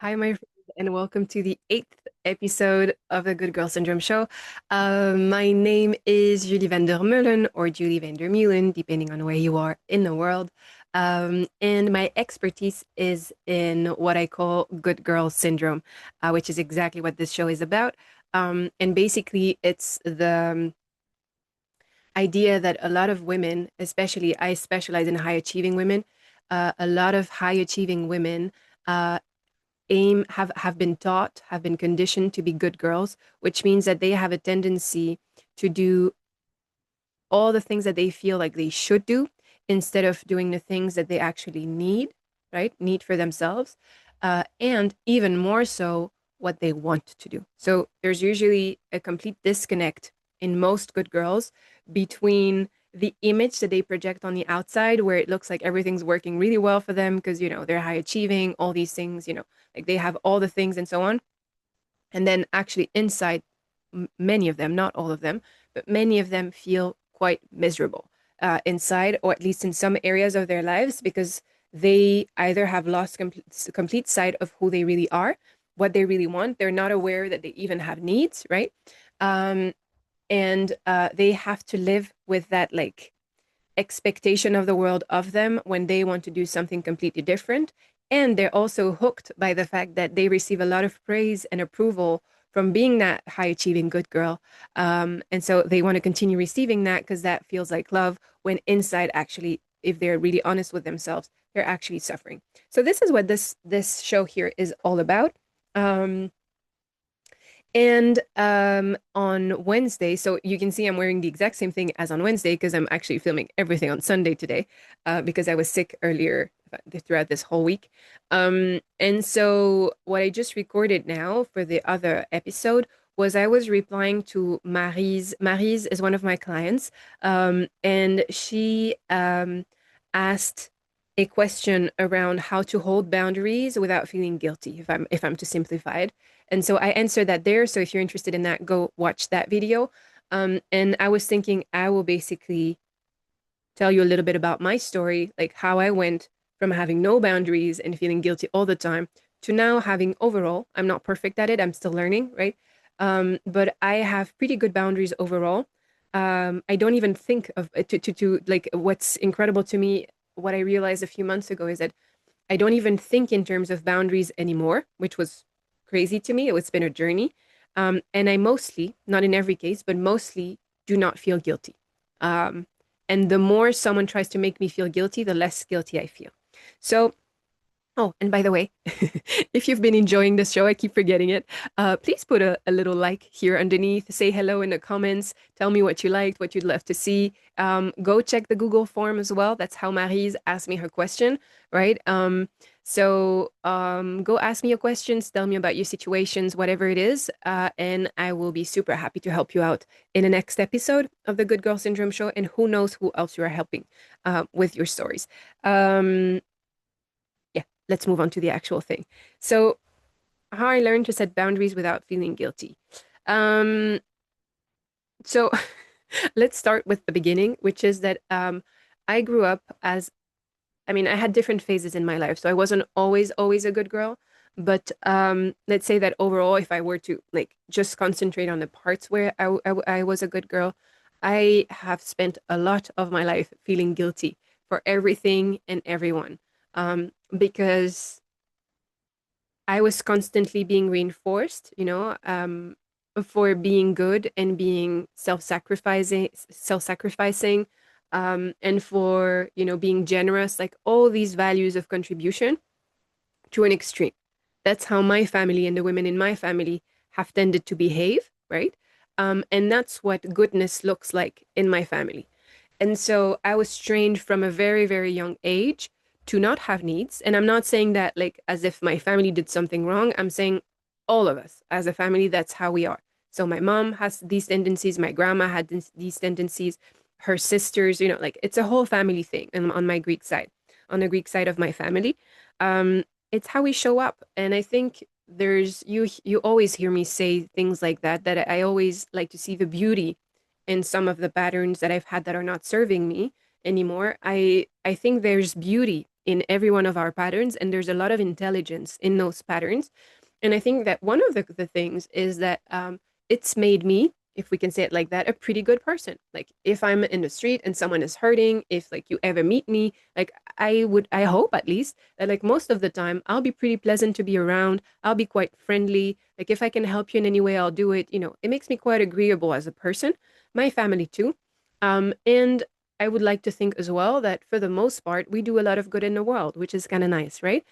Hi, my friend, and welcome to the eighth episode of the Good Girl Syndrome show. My name is Julie Vander Meulen or Julie Vander Meulen, depending on where you are in the world. And my expertise is in what I call Good Girl Syndrome, which is exactly what this show is about. And basically, it's the idea that a lot of women, especially I specialize in high achieving women, a lot of high achieving women. Uh, aim have been taught, have been conditioned to be good girls, which means that they have a tendency to do all the things that they feel like they should do instead of doing the things that they actually need, right? Need for themselves, and even more so what they want to do. So there's usually a complete disconnect in most good girls between the image that they project on the outside, where it looks like everything's working really well for them because, they're high achieving, all these things, like they have all the things and so on. And then actually inside, many of them, not all of them, but many of them feel quite miserable inside, or at least in some areas of their lives, because they either have lost complete sight of who they really are, what they really want. They're not aware that they even have needs, right? Um, and they have to live with that like expectation of the world of them when they want to do something completely different. And they're also hooked by the fact that they receive a lot of praise and approval from being that high achieving good girl. And so they want to continue receiving that because that feels like love, when inside, actually, if they're really honest with themselves, they're actually suffering. So this is what this show here is all about. Um, and on Wednesday, so you can see I'm wearing the exact same thing as on Wednesday because I'm actually filming everything on Sunday today because I was sick earlier throughout this whole week. And so what I just recorded now for the other episode was I was replying to Maryse. Maryse is one of my clients, and she asked a question around how to hold boundaries without feeling guilty, if I'm to simplify it. And so I answered that there. So if you're interested in that, go watch that video. And I was thinking I will basically tell you a little bit about my story, like how I went from having no boundaries and feeling guilty all the time to now having overall, I'm not perfect at it, I'm still learning, right? But I have pretty good boundaries overall. I don't even think of to like what's incredible to me, what I realized a few months ago is that I don't even think in terms of boundaries anymore, which was crazy to me. It's been a journey. And I mostly, not in every case, but mostly do not feel guilty. Um, and the more someone tries to make me feel guilty, the less guilty I feel. So oh, and by the way, if you've been enjoying this show, I keep forgetting it. Please put a little like here underneath. Say hello in the comments. Tell me what you liked, what you'd love to see. Go check the Google form as well. That's how Maryse asked me her question, right? So go ask me your questions. Tell me about your situations, whatever it is, and I will be super happy to help you out in the next episode of the Good Girl Syndrome show. And who knows who else you are helping with your stories. Um, yeah, let's move on to the actual thing. So, how I learned to set boundaries without feeling guilty. Um, so let's start with the beginning, which is that I grew up as, I mean, I had different phases in my life. So I wasn't always a good girl. But let's say that overall, if I were to like just concentrate on the parts where I was a good girl, I have spent a lot of my life feeling guilty for everything and everyone. Because I was constantly being reinforced, for being good and being self-sacrificing, and for, being generous, like all these values of contribution to an extreme. That's how my family and the women in my family have tended to behave, right? And that's what goodness looks like in my family. And so I was trained from a very, very young age to not have needs. And I'm not saying that like as if my family did something wrong. I'm saying all of us as a family, that's how we are. So my mom has these tendencies, my grandma had these tendencies, her sisters, like it's a whole family thing. And on my Greek side, on the Greek side of my family, it's how we show up. And I think you always hear me say things like that, that I always like to see the beauty in some of the patterns that I've had that are not serving me anymore. I think there's beauty in every one of our patterns, and there's a lot of intelligence in those patterns. And I think that one of the things is that it's made me, if we can say it like that, a pretty good person. Like if I'm in the street and someone is hurting, if like you ever meet me, like I hope at least that like most of the time I'll be pretty pleasant to be around. I'll be quite friendly. Like if I can help you in any way, I'll do it. It makes me quite agreeable as a person. My family too. And I would like to think as well that for the most part, we do a lot of good in the world, which is kind of nice, right?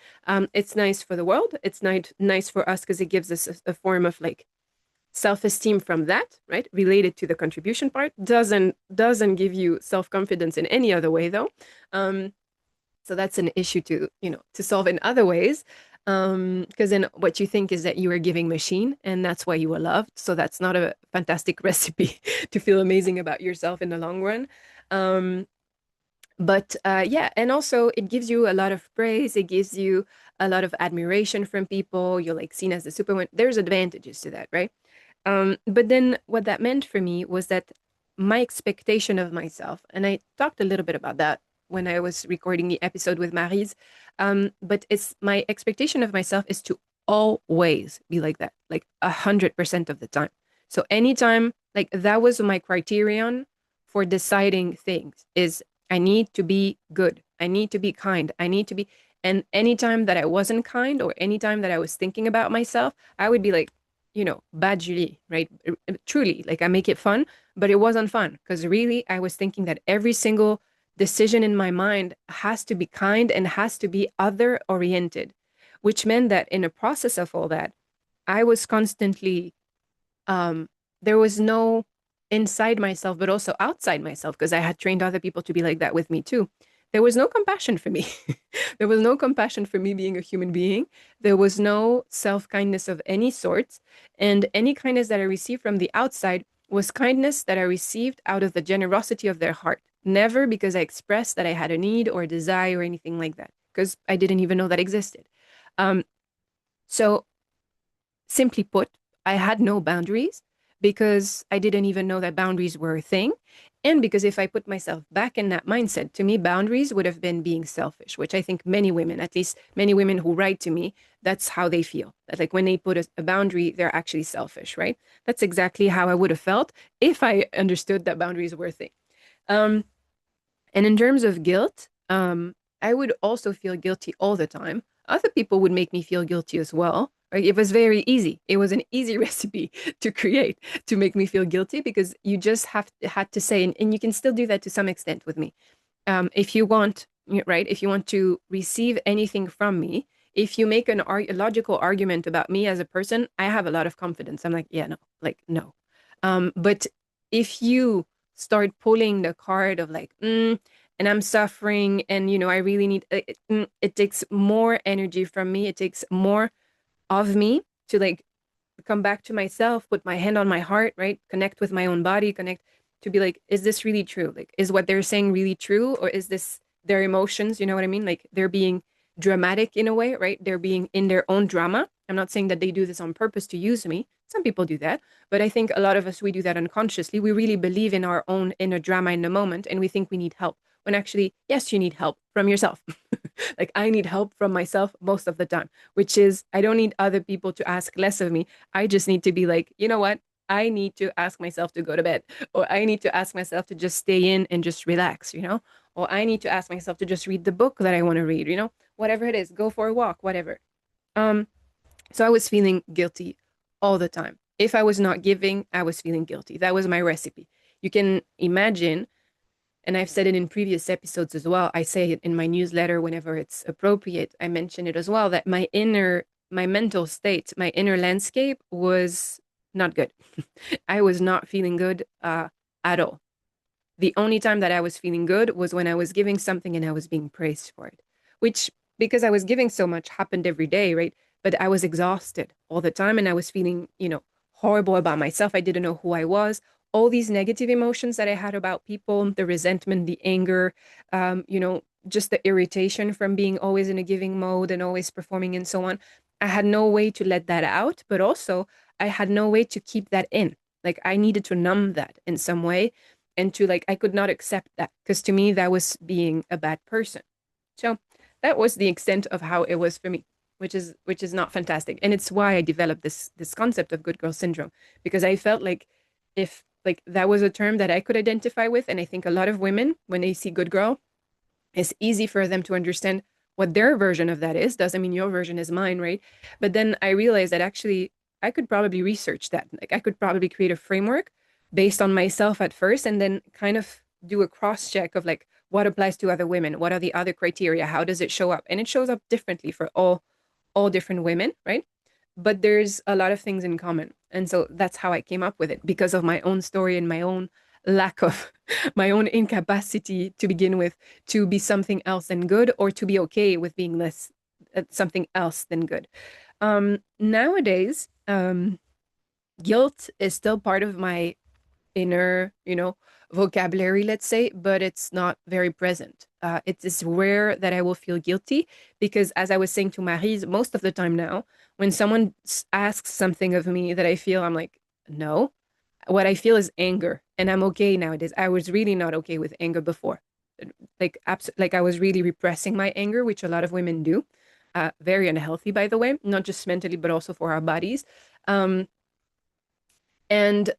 It's nice for the world. It's nice for us because it gives us a form of like self-esteem from that, right? Related to the contribution part. Doesn't give you self-confidence in any other way though. Um, so that's an issue to solve in other ways. Because then what you think is that you are giving machine and that's why you are loved. So that's not a fantastic recipe to feel amazing about yourself in the long run. Um, but yeah, and also it gives you a lot of praise. It gives you a lot of admiration from people. You're like seen as the superwoman. There's advantages to that, right? But then what that meant for me was that my expectation of myself, and I talked a little bit about that when I was recording the episode with Maryse, but it's my expectation of myself is to always be like that, like 100% of the time. So anytime, like that was my criterion for deciding things is I need to be good. I need to be kind. I need to be, and anytime that I wasn't kind or anytime that I was thinking about myself, I would be like, bad Julie, right? Truly, like I make it fun, but it wasn't fun because really I was thinking that every single decision in my mind has to be kind and has to be other oriented, which meant that in the process of all that, I was constantly, um, there was no inside myself, but also outside myself because I had trained other people to be like that with me too. There was no compassion for me. There was no compassion for me being a human being. There was no self kindness of any sort. And any kindness that I received from the outside was kindness that I received out of the generosity of their heart. Never because I expressed that I had a need or a desire or anything like that, because I didn't even know that existed. Um, so simply put, I had no boundaries because I didn't even know that boundaries were a thing. And because if I put myself back in that mindset, to me, boundaries would have been being selfish, which I think many women, at least many women who write to me, that's how they feel. That like when they put a boundary, they're actually selfish, right? That's exactly how I would have felt if I understood that boundaries were a thing. Um, and in terms of guilt, I would also feel guilty all the time. Other people would make me feel guilty as well. Right? It was very easy. It was an easy recipe to create to make me feel guilty because you just had to say, and you can still do that to some extent with me. If you want, right? If you want to receive anything from me, if you make a logical argument about me as a person, I have a lot of confidence. I'm like, yeah, no, like no. But if you start pulling the card of like, and I'm suffering, and I really need it takes more energy from me. It takes more of me to like come back to myself, put my hand on my heart, right? Connect with my own body, connect to be like, is this really true? Like, is what they're saying really true? Or is this their emotions? You know what I mean? Like they're being dramatic in a way, right? They're being in their own drama. I'm not saying that they do this on purpose to use me. Some people do that, but I think a lot of us, we do that unconsciously. We really believe in our own inner drama in the moment, and we think we need help when actually, yes, you need help from yourself. Like I need help from myself most of the time, which is I don't need other people to ask less of me. I just need to be like, you know what? I need to ask myself to go to bed, or I need to ask myself to just stay in and just relax, or I need to ask myself to just read the book that I want to read, whatever it is, go for a walk, whatever. Um, so I was feeling guilty all the time. If I was not giving, I was feeling guilty. That was my recipe. You can imagine, and I've said it in previous episodes as well. I say it in my newsletter whenever it's appropriate. I mention it as well that my mental state, my inner landscape was not good. I was not feeling good at all. The only time that I was feeling good was when I was giving something and I was being praised for it, which, because I was giving so much, happened every day, right? But I was exhausted all the time and I was feeling, horrible about myself. I didn't know who I was. All these negative emotions that I had about people, the resentment, the anger, just the irritation from being always in a giving mode and always performing and so on. I had no way to let that out, but also I had no way to keep that in. Like I needed to numb that in some way and to like I could not accept that because to me that was being a bad person. So that was the extent of how it was for me, which is not fantastic. And it's why I developed this concept of good girl syndrome, because I felt like if like that was a term that I could identify with, and I think a lot of women, when they see good girl, it's easy for them to understand what their version of that is. Doesn't mean your version is mine, right? But then I realized that actually I could probably research that. Like I could probably create a framework based on myself at first and then kind of do a cross check of like what applies to other women, what are the other criteria, how does it show up? And it shows up differently for all different women, right? But there's a lot of things in common. And so that's how I came up with it because of my own story and my own lack of my own incapacity to begin with to be something else than good or to be okay with being less something else than good. Nowadays, guilt is still part of my inner, vocabulary, let's say, but it's not very present. It is rare that I will feel guilty because, as I was saying to Maryse, most of the time now, when someone asks something of me that I feel, I'm like, no. What I feel is anger, and I'm okay nowadays. I was really not okay with anger before. Like I was really repressing my anger, which a lot of women do. Very unhealthy, by the way, not just mentally, but also for our bodies. Um, and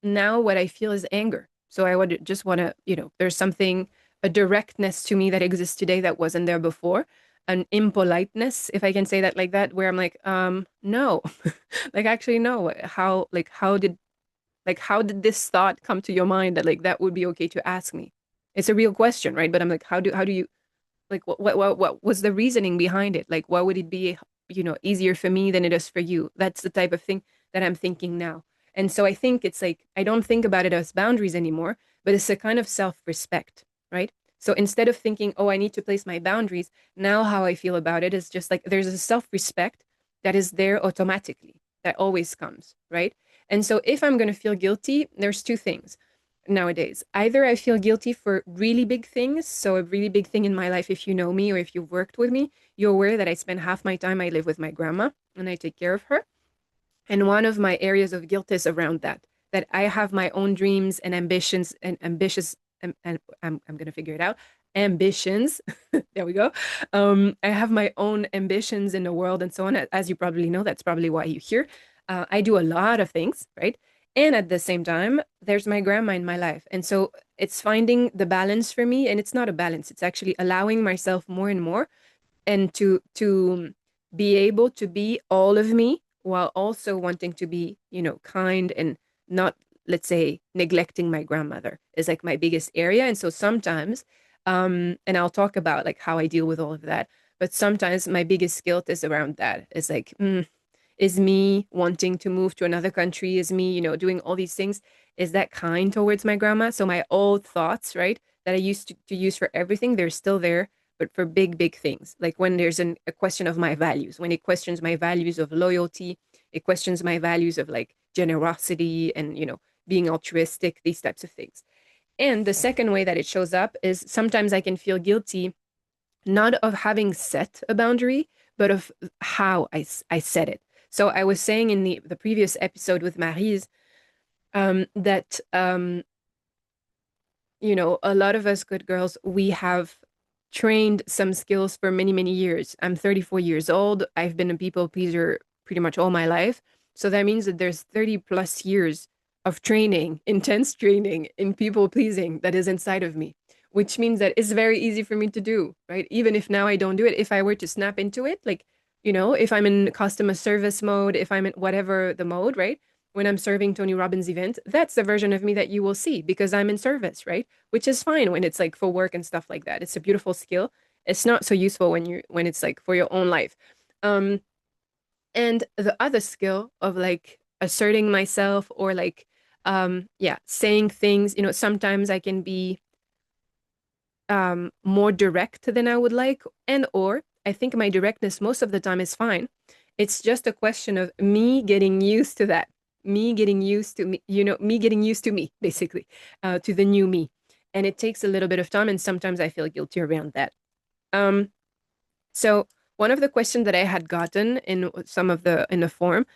now what I feel is anger. So I would just want to, there's something, a directness to me that exists today that wasn't there before, an impoliteness, if I can say that like that, where I'm like, no, like actually no. How did this thought come to your mind that like that would be okay to ask me? It's a real question, right? But I'm like, how do you like what was the reasoning behind it? Like, why would it be, easier for me than it is for you? That's the type of thing that I'm thinking now. And so I think it's like I don't think about it as boundaries anymore, but it's a kind of self-respect, right? So instead of thinking, oh, I need to place my boundaries, now how I feel about it is just like there's a self-respect that is there automatically, that always comes, right? And so if I'm going to feel guilty, there's two things nowadays. Either I feel guilty for really big things. So, a really big thing in my life, if you know me or if you've worked with me, you're aware that I spend half my time I live with my grandma and I take care of her. And one of my areas of guilt is around that I have my own dreams and ambitions and ambitious, and I'm going to figure it out. Ambitions. There we go. I have my own ambitions in the world and so on. As you probably know, that's probably why you're here. I do a lot of things, right? And at the same time, there's my grandma in my life. And so it's finding the balance for me. And it's not a balance, it's actually allowing myself more and more and to be able to be all of me while also wanting to be, kind and not, let's say, neglecting my grandmother is like my biggest area. And so sometimes, and I'll talk about like how I deal with all of that, but sometimes my biggest guilt is around that. It's like, is me wanting to move to another country, is me, doing all these things, is that kind towards my grandma? So my old thoughts, right, that I used to use for everything, they're still there, but for big, big things. Like when there's a question of my values, when it questions my values of loyalty, it questions my values of like generosity and, being altruistic, these types of things. And the second way that it shows up is sometimes I can feel guilty, not of having set a boundary, but of how I set it. So I was saying in the previous episode with Maryse that, a lot of us good girls, we have trained some skills for many, many years. I'm 34 years old. I've been a people pleaser pretty much all my life. So that means that there's 30 plus years of training, intense training in people pleasing that is inside of me, which means that it's very easy for me to do, right? Even if now I don't do it, if I were to snap into it, like, if I'm in customer service mode, if I'm in whatever the mode, right? When I'm serving Tony Robbins event, that's the version of me that you will see because I'm in service, right? Which is fine when it's like for work and stuff like that. It's a beautiful skill. It's not so useful when it's like for your own life. Um, and the other skill of like asserting myself or like yeah, saying things, sometimes I can be more direct than I would like, and or I think my directness most of the time is fine. It's just a question of me getting used to that, me getting used to me, me getting used to me, basically, to the new me. And it takes a little bit of time, and sometimes I feel guilty around that. Um, so one of the questions that I had gotten in some of the in the form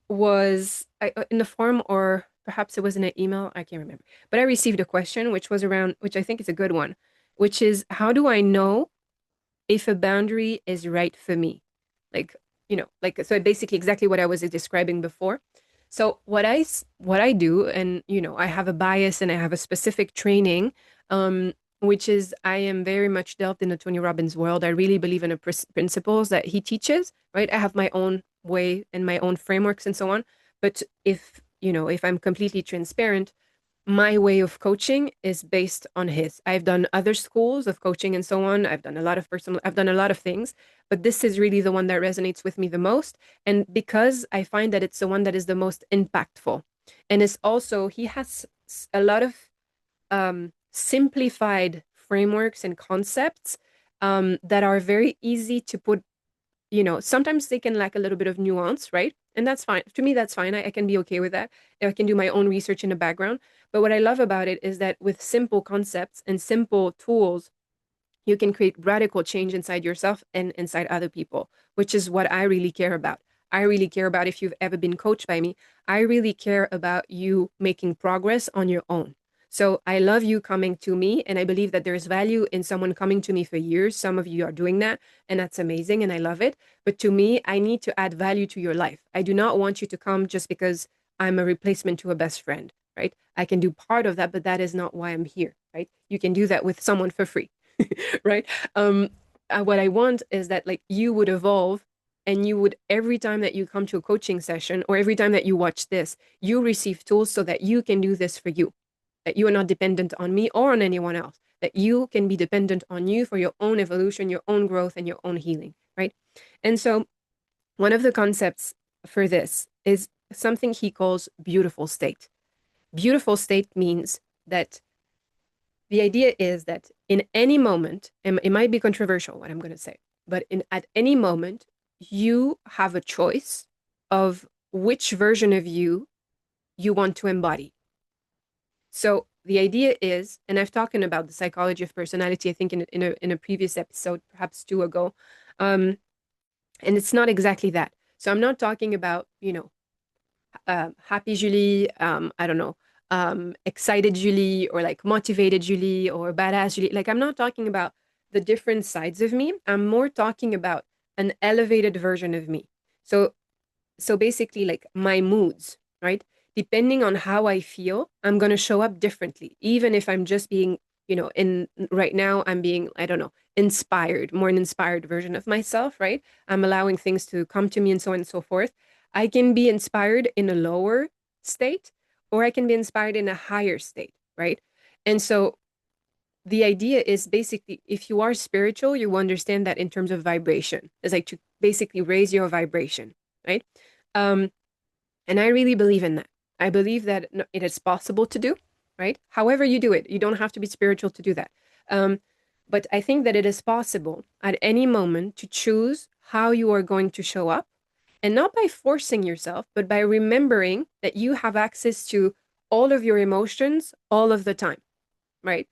was in the form, or perhaps it was in an email, I can't remember. But I received a question which was around, which I think is a good one, which is how do I know? if a boundary is right for me. Like, so basically exactly what I was describing before. So what I do, and I have a bias and I have a specific training, which is I am very much delved in the Tony Robbins world. I really believe in the principles that he teaches, right? I have my own way and my own frameworks and so on. But if I'm completely transparent, my way of coaching is based on his. I've done other schools of coaching and so on. I've done a lot of things, but this is really the one that resonates with me the most. And because I find that it's the one that is the most impactful. And it's also, he has a lot of simplified frameworks and concepts that are very easy to put. Sometimes they can lack a little bit of nuance, right? And that's fine. To me, that's fine. I can be okay with that. I can do my own research in the background. But what I love about it is that with simple concepts and simple tools, you can create radical change inside yourself and inside other people, which is what I really care about. I really care about, if you've ever been coached by me, I really care about you making progress on your own. So I love you coming to me, and I believe that there's value in someone coming to me for years. Some of you are doing that, and that's amazing, and I love it. But to me, I need to add value to your life. I do not want you to come just because I'm a replacement to a best friend, right? I can do part of that, but that is not why I'm here, right? You can do that with someone for free. Right? What I want is that like you would evolve, and you would, every time that you come to a coaching session or every time that you watch this, you receive tools so that you can do this for you, that you are not dependent on me or on anyone else, that you can be dependent on you for your own evolution, your own growth, and your own healing, right? And so one of the concepts for this is something he calls beautiful state. Beautiful state means that the idea is that in any moment, and it might be controversial what I'm going to say, but at any moment, you have a choice of which version of you want to embody. So the idea is, and I've talked about the psychology of personality, I think in a previous episode, perhaps two ago, and it's not exactly that. So I'm not talking about, happy Julie, I don't know, excited Julie, or like motivated Julie, or badass Julie. Like, I'm not talking about the different sides of me. I'm more talking about an elevated version of me. So basically, like my moods, right? Depending on how I feel, I'm going to show up differently. Even if I'm just being, in right now, I'm being, I don't know, inspired, more an inspired version of myself, right? I'm allowing things to come to me and so on and so forth. I can be inspired in a lower state, or I can be inspired in a higher state, right? And so the idea is basically, if you are spiritual, you understand that in terms of vibration. It's like to basically raise your vibration, right? Um, and I really believe in that. I believe that it is possible to do, right? However you do it, you don't have to be spiritual to do that. Um, but I think that it is possible at any moment to choose how you are going to show up, and not by forcing yourself, but by remembering that you have access to all of your emotions all of the time, right?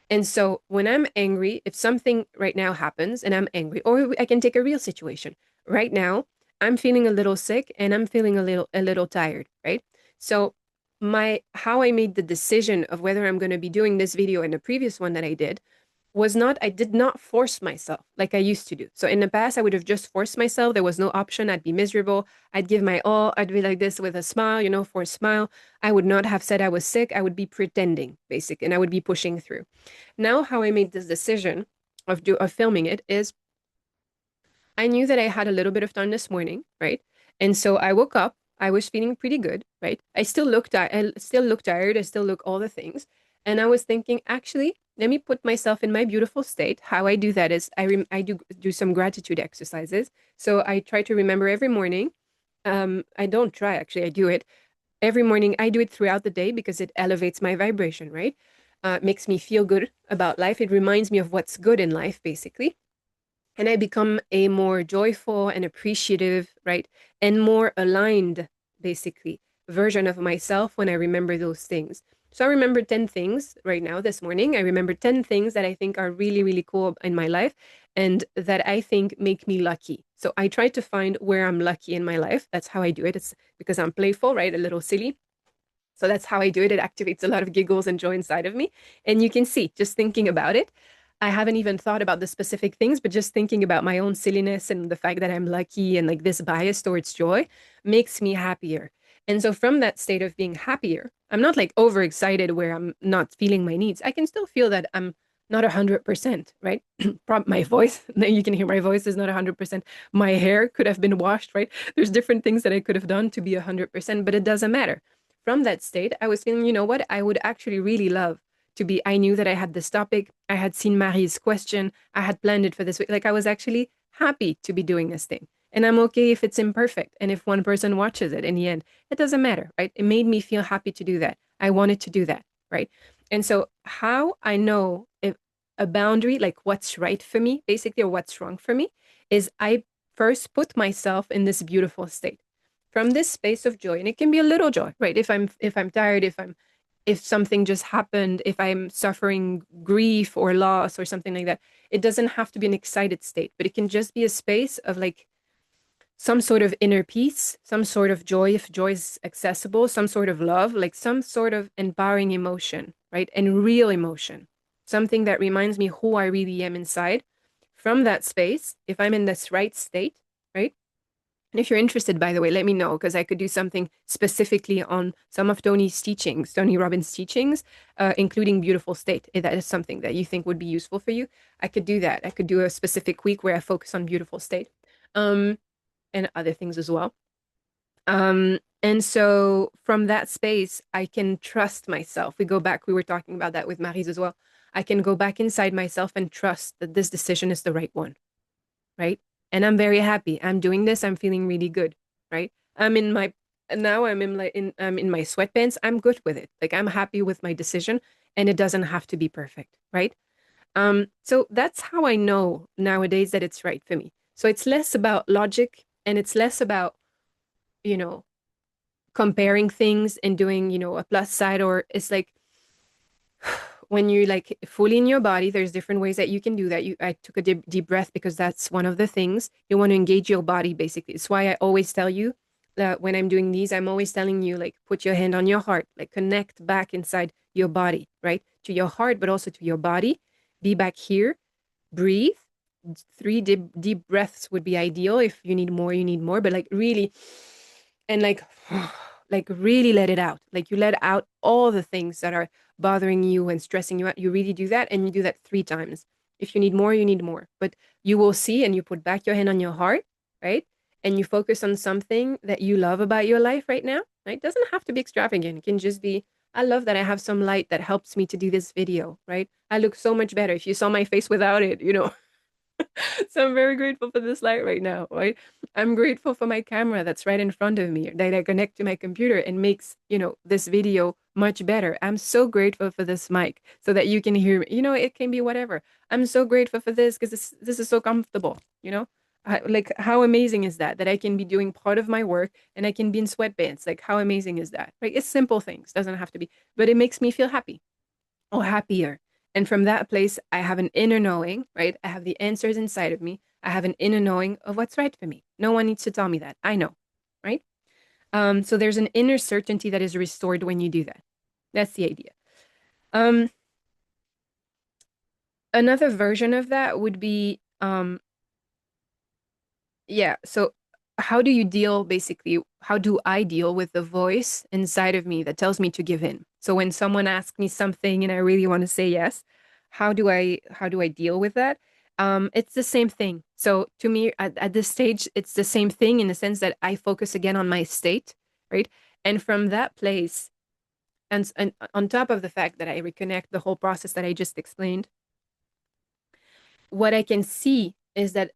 And so when I'm angry, if something right now happens and I'm angry, or I can take a real situation. Right now, I'm feeling a little sick and I'm feeling a little tired, right? So my how I made the decision of whether I'm going to be doing this video and the previous one that I did was not, I did not force myself like I used to do. So in the past, I would have just forced myself. There was no option. I'd be miserable. I'd give my all. I'd be like this with a smile, for a smile. I would not have said I was sick. I would be pretending, basically, and I would be pushing through. Now, how I made this decision of filming it is I knew that I had a little bit of time this morning, right? And so I woke up. I was feeling pretty good, right? I still look tired. I still look tired. I still look all the things. And I was thinking, actually, let me put myself in my beautiful state. How I do that is I do some gratitude exercises. So I try to remember every morning. I don't try, actually, I do it every morning. I do it throughout the day because it elevates my vibration, right? Makes me feel good about life. It reminds me of what's good in life, basically. And I become a more joyful and appreciative, right? And more aligned, basically, version of myself when I remember those things. So I remember 10 things right now this morning. I remember 10 things that I think are really, really cool in my life and that I think make me lucky. So I try to find where I'm lucky in my life. That's how I do it. It's because I'm playful, right? A little silly. So that's how I do it. It activates a lot of giggles and joy inside of me. And you can see, just thinking about it, I haven't even thought about the specific things, but just thinking about my own silliness and the fact that I'm lucky and like this bias towards joy makes me happier. And so from that state of being happier, I'm not like overexcited where I'm not feeling my needs. I can still feel that I'm not 100%, right? My voice, you can hear my voice is not 100%. My hair could have been washed, right? There's different things that I could have done to be 100%, but it doesn't matter. From that state, I was feeling, you know what? I would actually really love to be. I knew that I had this topic. I had seen Marie's question. I had planned it for this week. Like I was actually happy to be doing this thing. And I'm okay if it's imperfect. And if one person watches it in the end, it doesn't matter, right? It made me feel happy to do that. I wanted to do that, right? And so, how I know if a boundary, like what's right for me, basically, or what's wrong for me, is I first put myself in this beautiful state from this space of joy. And it can be a little joy, right? If I'm tired, if something just happened, if I'm suffering grief or loss or something like that, it doesn't have to be an excited state, but it can just be a space of like some sort of inner peace, some sort of joy, if joy is accessible, some sort of love, like some sort of empowering emotion, right? And real emotion, something that reminds me who I really am inside. From that space, if I'm in this right state, right? And if you're interested, by the way, let me know because I could do something specifically on some of Tony's teachings, Tony Robbins' teachings, including beautiful state. If that is something that you think would be useful for you, I could do that. I could do a specific week where I focus on beautiful state, and other things as well. And so from that space, I can trust myself. We go back, we were talking about that with Mary's as well. I can go back inside myself and trust that this decision is the right one, right? And I'm very happy. I'm doing this. I'm feeling really good, right? I'm in my now I'm in my sweatpants. I'm good with it. Like I'm happy with my decision and it doesn't have to be perfect, right? So that's how I know nowadays that it's right for me. So it's less about logic and it's less about, you know, comparing things and doing, a plus side, or it's like when you're like fully in your body, there's different ways that you can do that. I took a deep breath because that's one of the things you want to engage your body. Basically, it's why I always tell you that when I'm doing these, I'm always telling you like put your hand on your heart, like connect back inside your body, right, to your heart, but also to your body. Be back here, breathe. Three deep breaths would be ideal. If you need more, you need more, but like really, and like like really let it out. Like you let out all the things that are bothering you and stressing you out. You really do that, and you do that 3 times. If you need more, you need more. But you will see, and you put back your hand on your heart, right? And you focus on something that you love about your life right now. Right? It doesn't have to be extravagant. It can just be, I love that I have some light that helps me to do this video, right? I look so much better. If you saw my face without it, So I'm very grateful for this light right now, right? I'm grateful for my camera that's right in front of me that I connect to my computer and makes, this video much better. I'm so grateful for this mic so that you can hear me. It can be whatever. I'm so grateful for this because this is so comfortable, like how amazing is that I can be doing part of my work and I can be in sweatpants. Like how amazing is that? Right? It's simple things, doesn't have to be, but it makes me feel happy or happier. And from that place, I have an inner knowing, right? I have the answers inside of me. I have an inner knowing of what's right for me. No one needs to tell me that. I know, right? So there's an inner certainty that is restored when you do that. That's the idea. Um, Another version of that would be, yeah. So how do you deal, basically, how do I deal with the voice inside of me that tells me to give in? So when someone asks me something and I really want to say yes, how do I deal with that? It's the same thing. So to me, at this stage, it's the same thing in the sense that I focus again on my state, right? And from that place, and on top of the fact that I reconnect the whole process that I just explained, what I can see is that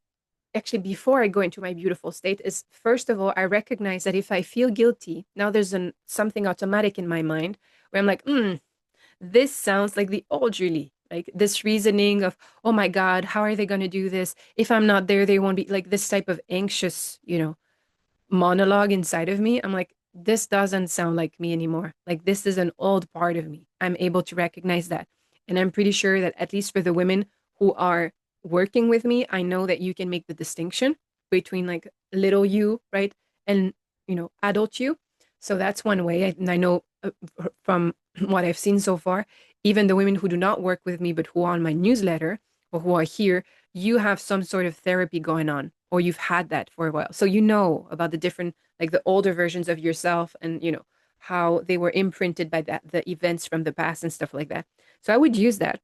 actually before I go into my beautiful state is first of all, I recognize that if I feel guilty, now there's something automatic in my mind where I'm like, this sounds like the old Julie. Like this reasoning of, oh my God, how are they going to do this? If I'm not there, they won't be, like this type of anxious, monologue inside of me. I'm like, this doesn't sound like me anymore. Like this is an old part of me. I'm able to recognize that. And I'm pretty sure that at least for the women who are working with me, I know that you can make the distinction between like little you, right? And, adult you. So that's one way. And I know from what I've seen so far, even the women who do not work with me, but who are on my newsletter, or who are here, you have some sort of therapy going on, or you've had that for a while. So you know about the different, like the older versions of yourself and, how they were imprinted by the events from the past and stuff like that. So I would use that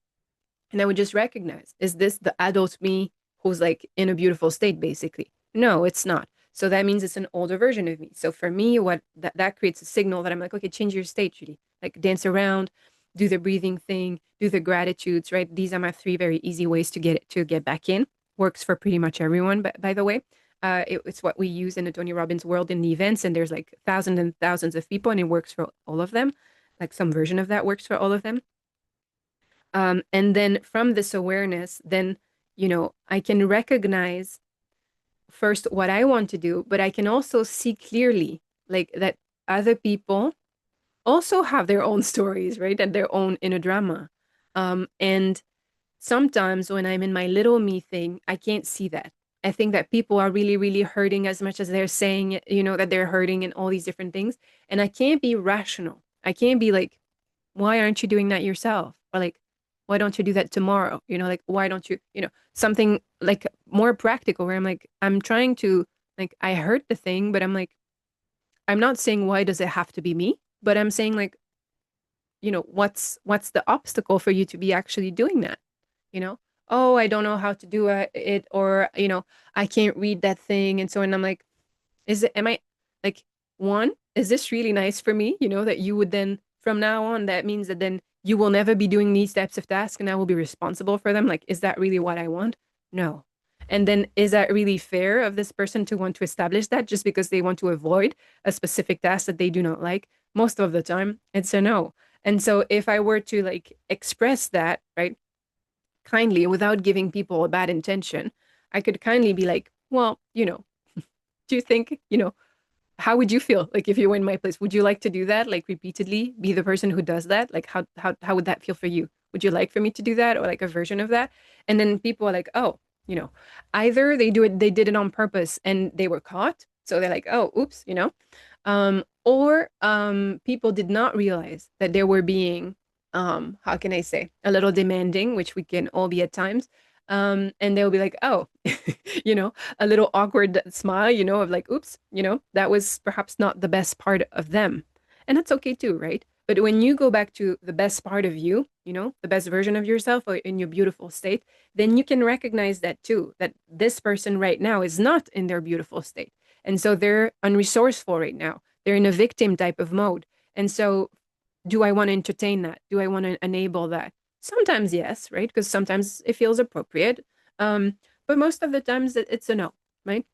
and I would just recognize, is this the adult me who's like in a beautiful state, basically? No, it's not. So that means it's an older version of me. So for me, what that creates a signal that I'm like, okay, change your state, Judy. Like dance around, do the breathing thing, do the gratitudes, right? These are my three very easy ways to get back in. Works for pretty much everyone, but by the way. It's what we use in the Tony Robbins world in the events, and there's like thousands and thousands of people, and it works for all of them. Like some version of that works for all of them. And then from this awareness, then, I can recognize first what I want to do, but I can also see clearly like that other people also have their own stories, right? And their own inner drama. And sometimes when I'm in my little me thing, I can't see that. I think that people are really, really hurting as much as they're saying, that they're hurting and all these different things. And I can't be rational. I can't be like, why aren't you doing that yourself? Or like, why don't you do that tomorrow? Like, why don't you, something like more practical where I'm like, I'm trying to, like, I heard the thing, but I'm like, I'm not saying why does it have to be me, but I'm saying like, what's the obstacle for you to be actually doing that? You know, oh, I don't know how to do it, or, I can't read that thing. And so, and I'm like, am I like, one, is this really nice for me? That you would then, from now on, that means that then you will never be doing these types of tasks and I will be responsible for them. Like, is that really what I want? No. And then is that really fair of this person to want to establish that just because they want to avoid a specific task that they do not like? Most of the time, it's a no. And so if I were to like express that, right, kindly without giving people a bad intention, I could kindly be like, well, do you think, how would you feel like if you were in my place? Would you like to do that, like repeatedly, be the person who does that? Like how would that feel for you? Would you like for me to do that or like a version of that? And then people are like, oh, either they did it on purpose and they were caught. So they're like, oh, oops, or people did not realize that they were being, how can I say, a little demanding, which we can all be at times. And they'll be like, oh, a little awkward smile, of like, oops, that was perhaps not the best part of them. And that's okay too, right? But when you go back to the best part of you, the best version of yourself or in your beautiful state, then you can recognize that too, that this person right now is not in their beautiful state. And so they're unresourceful right now. They're in a victim type of mode. And so do I want to entertain that? Do I want to enable that? Sometimes yes, right? Because sometimes it feels appropriate. But most of the times it's a no, right?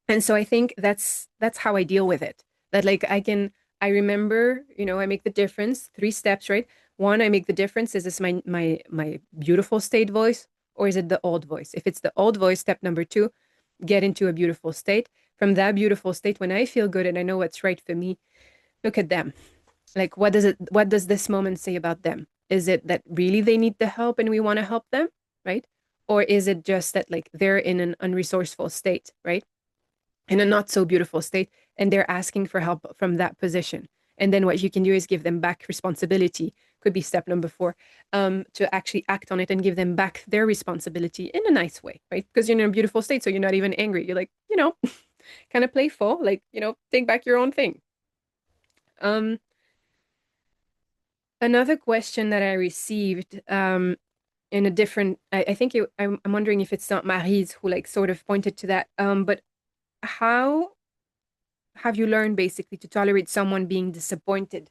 And so I think that's how I deal with it. That like I remember, I make the difference, three steps, right? One, I make the difference. Is this my beautiful state voice or is it the old voice? If it's the old voice, step number two, get into a beautiful state. From that beautiful state, when I feel good and I know what's right for me, look at them. Like what does this moment say about them? Is it that really they need the help and we want to help them, right? Or is it just that like they're in an unresourceful state, right? In a not so beautiful state, and they're asking for help from that position. And then what you can do is give them back responsibility. Could be step number four, to actually act on it and give them back their responsibility in a nice way, right? Because you're in a beautiful state, so you're not even angry. You're like, kind of playful, like, take back your own thing. Um, Another question that I received, in a different, I think I'm wondering if it's not Mary's who like sort of pointed to that. But how have you learned basically to tolerate someone being disappointed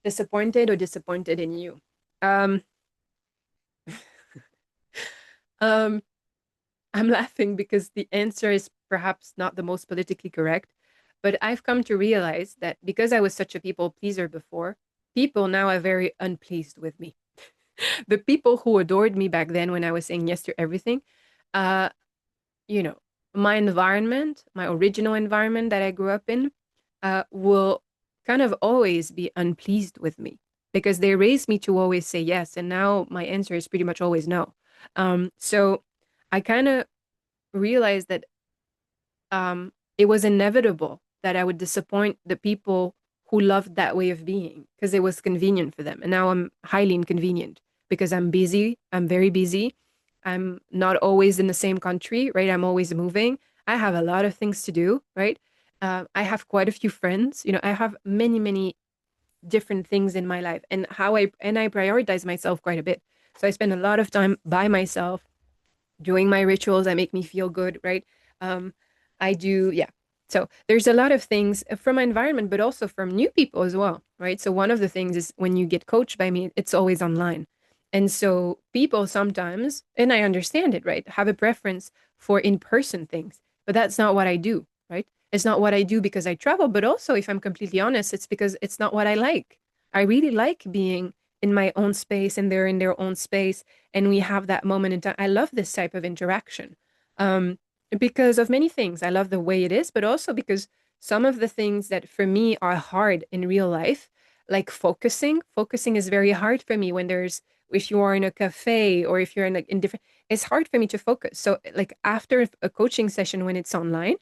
or disappointed in you? Um, um, I'm laughing because the answer is perhaps not the most politically correct, but I've come to realize that because I was such a people pleaser before, people now are very unpleased with me. The people who adored me back then when I was saying yes to everything, uh, you know, my environment, my original environment that I grew up in, will kind of always be unpleased with me because they raised me to always say yes. And now my answer is pretty much always no. So I kind of realized that it was inevitable that I would disappoint the people who loved that way of being because it was convenient for them. And now I'm highly inconvenient because I'm busy. I'm very busy. I'm not always in the same country, right? I'm always moving. I have a lot of things to do, right? I have quite a few friends. I have many, many different things in my life, and I prioritize myself quite a bit. So I spend a lot of time by myself doing my rituals that make me feel good, right? Um, I do, yeah. So there's a lot of things from my environment, but also from new people as well, right? So one of the things is when you get coached by me, it's always online. And so people sometimes, and I understand it, right, have a preference for in-person things, but that's not what I do, right? It's not what I do because I travel, but also, if I'm completely honest, it's because it's not what I like. I really like being in my own space and they're in their own space and we have that moment in time. I love this type of interaction um, because of many things. I love the way it is, but also because some of the things that for me are hard in real life, like focusing is very hard for me when if you are in a cafe or if you're in different, it's hard for me to focus. So, like after a coaching session when it's online,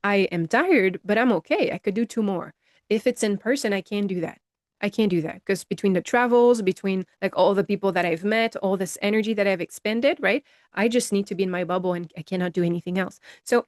I am tired, but I'm okay. I could do two more. If it's in person, I can't do that. I can't do that because between the travels, between like all the people that I've met, all this energy that I've expended, right? I just need to be in my bubble and I cannot do anything else. So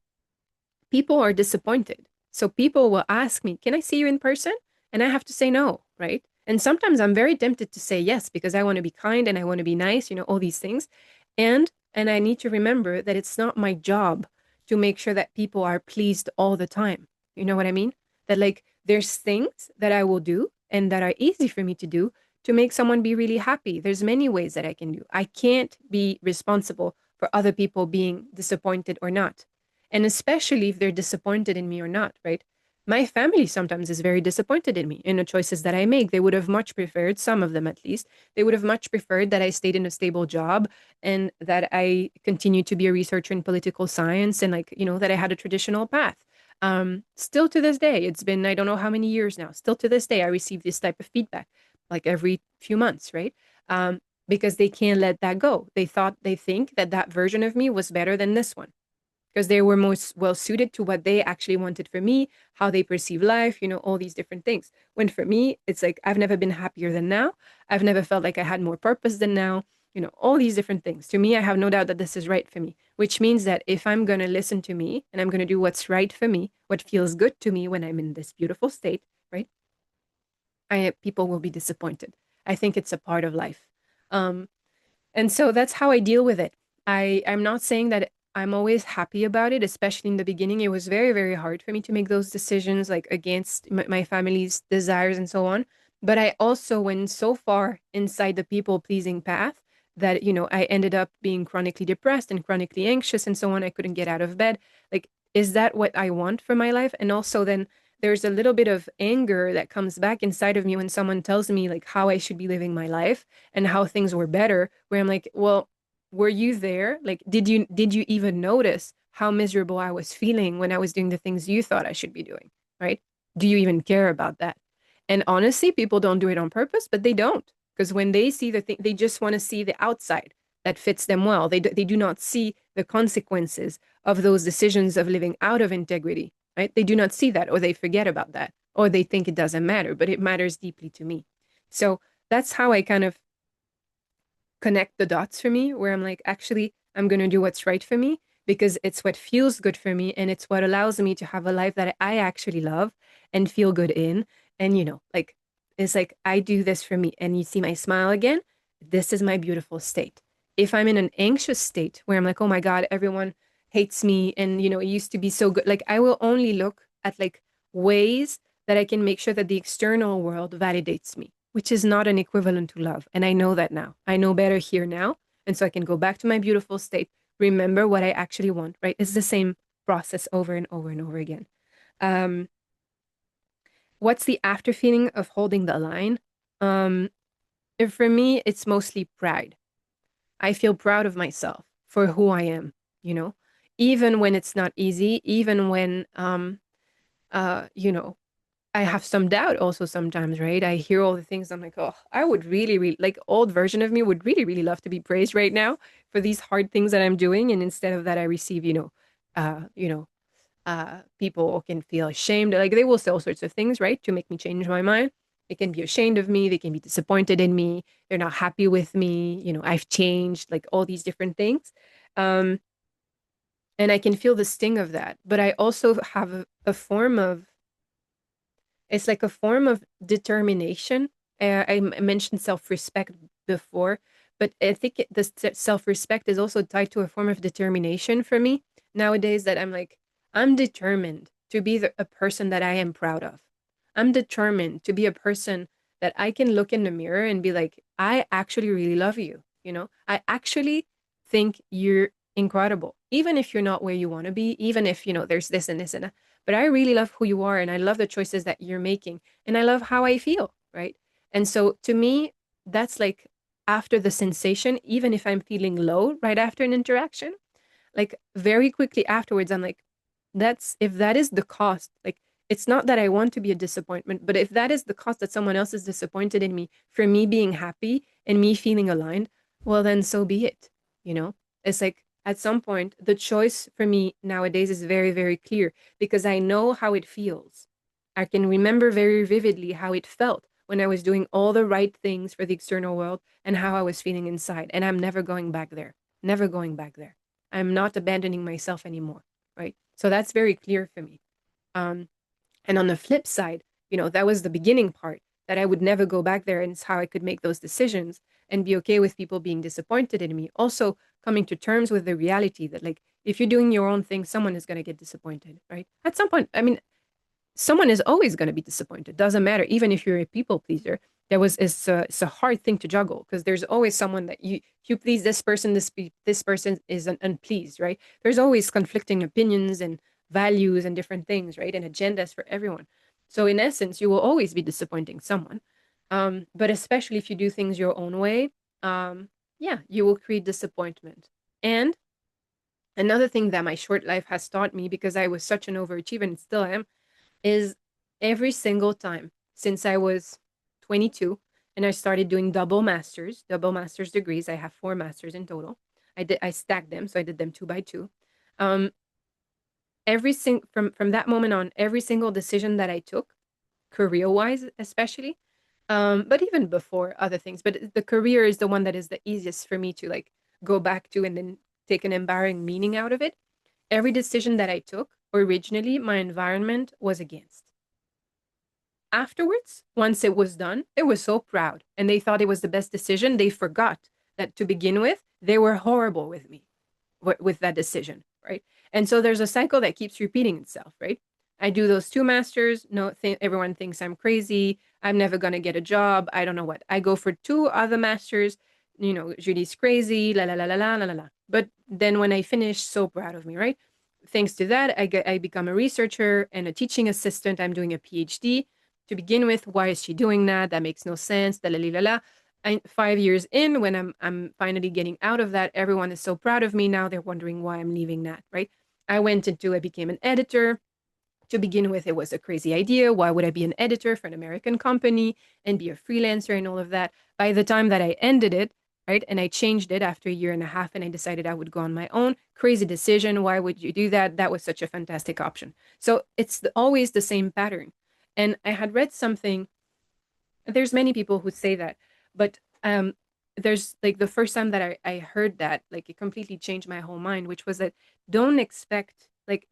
people are disappointed. So people will ask me, "Can I see you in person?" And I have to say no, right? And sometimes I'm very tempted to say yes because I want to be kind and I want to be nice, all these things. And I need to remember that it's not my job to make sure that people are pleased all the time. You know what I mean? That like there's things that I will do and that are easy for me to do to make someone be really happy. There's many ways that I can do. I can't be responsible for other people being disappointed or not, and especially if they're disappointed in me or not, right? My family sometimes is very disappointed in me, in the choices that I make. They would have much preferred, some of them at least, they would have much preferred that I stayed in a stable job and that I continued to be a researcher in political science and, like, that I had a traditional path. Still to this day, it's been, I don't know how many years now, still to this day, I receive this type of feedback like every few months, right? Because they can't let that go. They think that that version of me was better than this one because they were most well suited to what they actually wanted for me, how they perceive life, all these different things. When for me, it's like I've never been happier than now. I've never felt like I had more purpose than now, all these different things. To me, I have no doubt that this is right for me, which means that if I'm going to listen to me and I'm going to do what's right for me, what feels good to me when I'm in this beautiful state, right? People will be disappointed. I think it's a part of life. Um, and so that's how I deal with it. I'm not saying that I'm always happy about it, especially in the beginning. It was very, very hard for me to make those decisions, like against my family's desires and so on. But I also went so far inside the people pleasing path that, I ended up being chronically depressed and chronically anxious and so on. I couldn't get out of bed. Like, is that what I want for my life? And also, then there's a little bit of anger that comes back inside of me when someone tells me like how I should be living my life and how things were better, where I'm like, well, were you there? Like, did you even notice how miserable I was feeling when I was doing the things you thought I should be doing, right? Do you even care about that? And honestly, people don't do it on purpose, but they don't. Because when they see the thing, they just want to see the outside that fits them well. They do not see the consequences of those decisions of living out of integrity, right? They do not see that, or they forget about that, or they think it doesn't matter, but it matters deeply to me. So that's how I kind of connect the dots for me, where I'm like, actually, I'm going to do what's right for me because it's what feels good for me and it's what allows me to have a life that I actually love and feel good in. And, like, it's like I do this for me. And you see my smile again. This is my beautiful state. If I'm in an anxious state where I'm like, oh my God, everyone hates me and, it used to be so good, like, I will only look at like ways that I can make sure that the external world validates me, which is not an equivalent to love. And I know that now. I know better here now. And so I can go back to my beautiful state, remember what I actually want, right? It's the same process over and over and over again. Um, what's the after feeling of holding the line? Um, for me, it's mostly pride. I feel proud of myself for who I am, you know, even when it's not easy, even when, you know, I have some doubt also sometimes, right? I hear all the things. I'm like, oh, I would really, really like old version of me would really, really love to be praised right now for these hard things that I'm doing. And instead of that, I receive, people can feel ashamed. Like they will say all sorts of things, right? To make me change my mind. They can be ashamed of me. They can be disappointed in me. They're not happy with me. I've changed, like all these different things. Um, and I can feel the sting of that. But I also have a form of, it's like a form of determination. Mentioned self-respect before, but I think the self-respect is also tied to a form of determination for me nowadays, that I'm like, I'm determined to be a person that I am proud of. I'm determined to be a person that I can look in the mirror and be like, I actually really love you. I actually think you're incredible, even if you're not where you want to be, even if, there's this and this and that. But I really love who you are, and I love the choices that you're making, and I love how I feel, right? And so to me, that's like, after the sensation, even if I'm feeling low right after an interaction, like very quickly afterwards, I'm like, that's, if that is the cost, like, it's not that I want to be a disappointment, but if that is the cost, that someone else is disappointed in me for me being happy and me feeling aligned, well, then so be it. You know, it's like, at some point, the choice for me nowadays is very, very clear, because I know how it feels. I can remember very vividly how it felt when I was doing all the right things for the external world and how I was feeling inside. And I'm never going back there. Never going back there. I'm not abandoning myself anymore. Right. So that's very clear for me. Um, and on the flip side, that was the beginning part, that I would never go back there. And it's how I could make those decisions and be okay with people being disappointed in me. Also, coming to terms with the reality that, like, if you're doing your own thing, someone is going to get disappointed, right? At some point, I mean, someone is always going to be disappointed. Doesn't matter, even if you're a people pleaser. It's a hard thing to juggle, because there's always someone that you please this person, this person is unpleased, right? There's always conflicting opinions and values and different things, right? And agendas for everyone. So in essence, you will always be disappointing someone. But especially if you do things your own way, yeah, you will create disappointment. And another thing that my short life has taught me, because I was such an overachiever and still am, is every single time since I was 22 and I started doing double master's degrees. I have 4 masters in total. I stacked them, so I did them 2 by 2. Um, from that moment on, every single decision that I took, career wise especially, but even before other things, but the career is the one that is the easiest for me to like go back to and then take an empowering meaning out of it. Every decision that I took, originally, my environment was against. Afterwards, once it was done, they were so proud and they thought it was the best decision. They forgot that to begin with, they were horrible with me with that decision, right? And so there's a cycle that keeps repeating itself, right? I do those 2 masters. No, everyone thinks I'm crazy. I'm never gonna get a job. I don't know what. I go for 2 other masters. Julie's crazy. La la la la la la la. But then when I finish, so proud of me, right? Thanks to that, I become a researcher and a teaching assistant. I'm doing a PhD. To begin with, why is she doing that? That makes no sense. La la la la la. 5 years in, when I'm finally getting out of that, everyone is so proud of me. Now they're wondering why I'm leaving that, right? I became an editor. To begin with, it was a crazy idea. Why would I be an editor for an American company and be a freelancer and all of that? By the time that I ended it, right, and I changed it after a year and a half, and I decided I would go on my own. Crazy decision. Why would you do that? That was such a fantastic option. So it's always the same pattern. And I had read something. There's many people who say that, but there's like the first time that I heard that, like it completely changed my whole mind, which was that don't expect like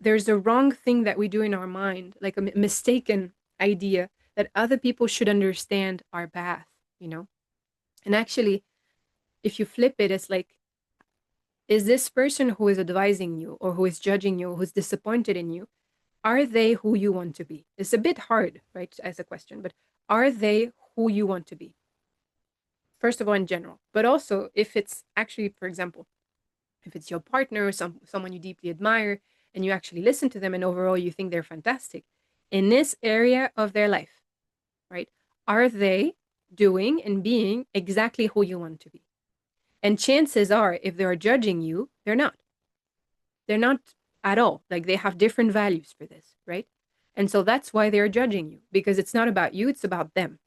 there's a wrong thing that we do in our mind, like a mistaken idea that other people should understand our path, you know? And actually, if you flip it, it's like, is this person who is advising you or who is judging you, who's disappointed in you, are they who you want to be? It's a bit hard, right, as a question, but are they who you want to be? First of all, in general, but also if it's actually, for example, if it's your partner or someone you deeply admire and you actually listen to them and overall you think they're fantastic in this area of their life, right? Are they doing and being exactly who you want to be? And chances are, if they're judging you, they're not. They're not at all. Like they have different values for this, right? And so that's why they're judging you, because it's not about you, it's about them.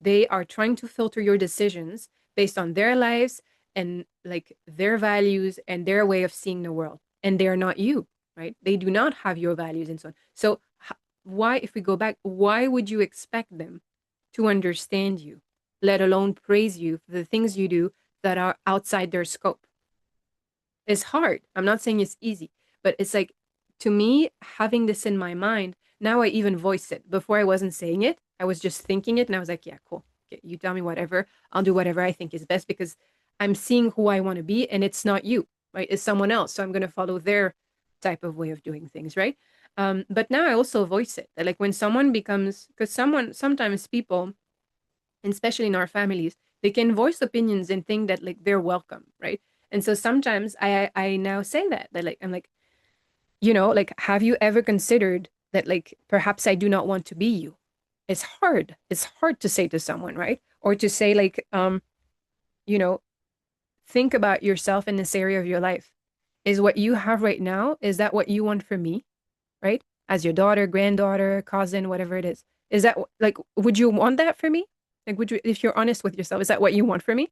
They are trying to filter your decisions based on their lives and like their values and their way of seeing the world. And they're not you, right? They do not have your values and so on. So why, if we go back, why would you expect them to understand you, let alone praise you for the things you do that are outside their scope? It's hard. I'm not saying it's easy, but it's like, to me, having this in my mind, now I even voice it. Before I wasn't saying it, I was just thinking it, and I was like, yeah, cool. Okay, you tell me whatever. I'll do whatever I think is best because I'm seeing who I want to be, and it's not you, right? It's someone else. So I'm going to follow their type of way of doing things, right? But now I also voice it. Like when someone becomes, because sometimes people, and especially in our families, they can voice opinions and think that like they're welcome, right? And so sometimes I now say that like I'm like, like, have you ever considered that like perhaps I do not want to be you? It's hard. It's hard to say to someone, right? Or to say like, you know, think about yourself in this area of your life. Is what you have right now, is that what you want for me, right? As your daughter, granddaughter, cousin, whatever it is. Is that like, would you want that for me? Like, would you, if you're honest with yourself, is that what you want for me?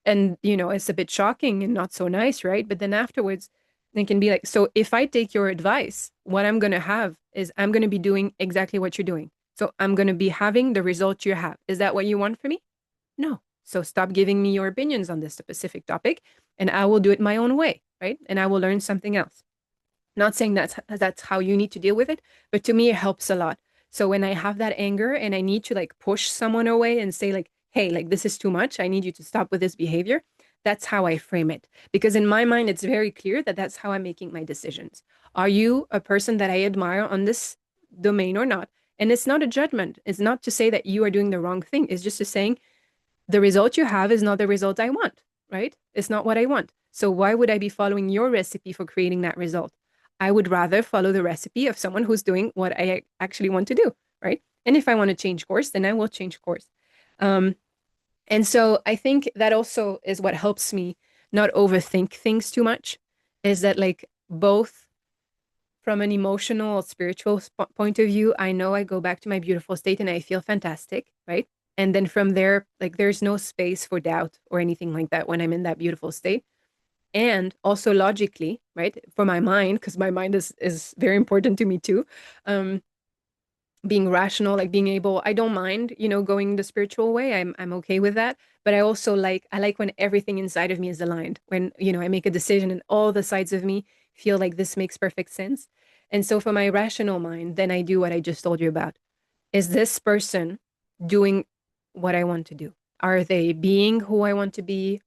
And, it's a bit shocking and not so nice, right? But then afterwards, it can be like, so if I take your advice, what I'm going to have is I'm going to be doing exactly what you're doing. So I'm going to be having the result you have. Is that what you want for me? No. So stop giving me your opinions on this specific topic, and I will do it my own way, right? And I will learn something else. Not saying that's how you need to deal with it, but to me it helps a lot. So when I have that anger and I need to like push someone away and say like, "Hey, like this is too much. I need you to stop with this behavior." That's how I frame it. Because in my mind it's very clear that that's how I'm making my decisions. Are you a person that I admire on this domain or not? And it's not a judgment. It's not to say that you are doing the wrong thing. It's just to saying the result you have is not the result I want, right? It's not what I want. So why would I be following your recipe for creating that result? I would rather follow the recipe of someone who's doing what I actually want to do, right? And if I want to change course, then I will change course. Um, and so I think that also is what helps me not overthink things too much, is that like both from an emotional or spiritual point of view, I know I go back to my beautiful state and I feel fantastic, right? And then from there, like there's no space for doubt or anything like that when I'm in that beautiful state. And also logically, right, for my mind, because my mind is very important to me too. Um, being rational, like being able, I don't mind, going the spiritual way. I'm okay with that. But I like when everything inside of me is aligned, when, I make a decision and all the sides of me feel like this makes perfect sense. And so for my rational mind, then I do what I just told you about. Is this person doing what I want to do? Are they being who I want to be?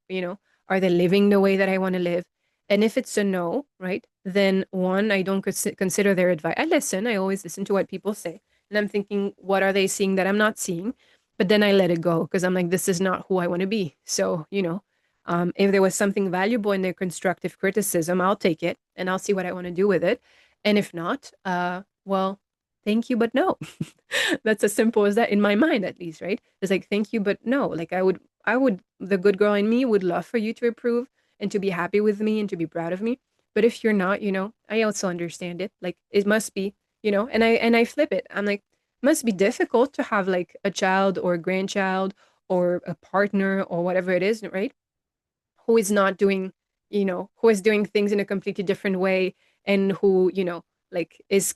Are they living the way that I want to live? And if it's a no, right, then one, I don't consider their advice. I listen, I always listen to what people say. And I'm thinking, what are they seeing that I'm not seeing? But then I let it go because I'm like, this is not who I want to be. So, if there was something valuable in their constructive criticism, I'll take it and I'll see what I want to do with it. And if not, well, thank you, but no. That's as simple as that in my mind, at least, right? It's like, thank you, but no. Like the good girl in me would love for you to approve and to be happy with me and to be proud of me. But if you're not, I also understand it. Like it must be, and I flip it. I'm like, must be difficult to have like a child or a grandchild or a partner or whatever it is, right? Who is not doing, who is doing things in a completely different way and who, like is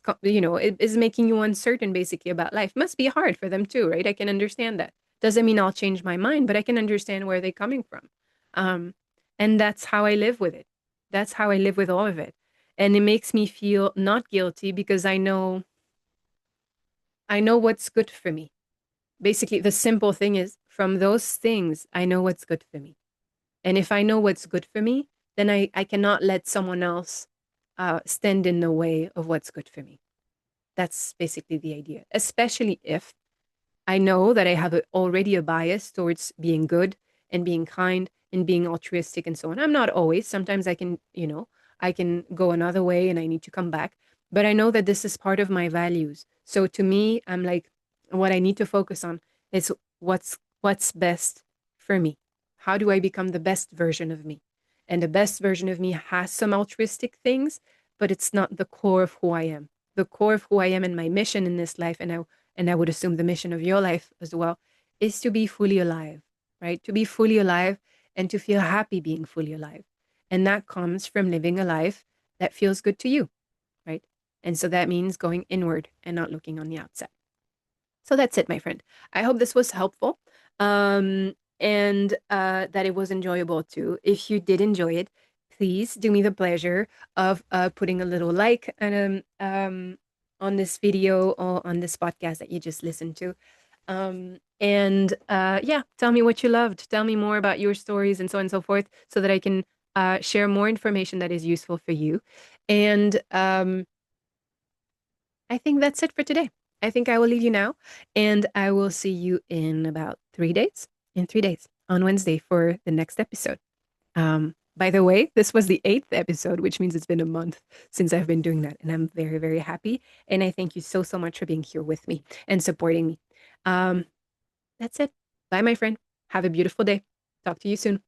making you uncertain basically about life. Must be hard for them too, right? I can understand that. Doesn't mean I'll change my mind, but I can understand where they're coming from. Um, and that's how I live with it. That's how I live with all of it. And it makes me feel not guilty because I know what's good for me. Basically, the simple thing is from those things, I know what's good for me. And if I know what's good for me, then I cannot let someone else stand in the way of what's good for me. That's basically the idea, especially if I know that I have already a bias towards being good and being kind and being altruistic and so on. I'm not always. Sometimes I can go another way and I need to come back. But I know that this is part of my values. So to me, I'm like, what I need to focus on is what's best for me. How do I become the best version of me? And the best version of me has some altruistic things, but it's not the core of who I am. The core of who I am and my mission in this life, and I would assume the mission of your life as well, is to be fully alive, right? To be fully alive and to feel happy being fully alive. And that comes from living a life that feels good to you, right? And so that means going inward and not looking on the outside. So that's it, my friend. I hope this was helpful, and that it was enjoyable too. If you did enjoy it, please do me the pleasure of putting a little like on this video or on this podcast that you just listened to. And yeah, tell me what you loved. Tell me more about your stories and so on and so forth, so that I can share more information that is useful for you. And I think that's it for today. I think I will leave you now, and I will see you in about 3 days. In 3 days on Wednesday for the next episode. By the way, this was the eighth episode, which means it's been a month since I've been doing that, and I'm very, very happy. And I thank you so, so much for being here with me and supporting me. Um, that's it. Bye, my friend. Have a beautiful day. Talk to you soon.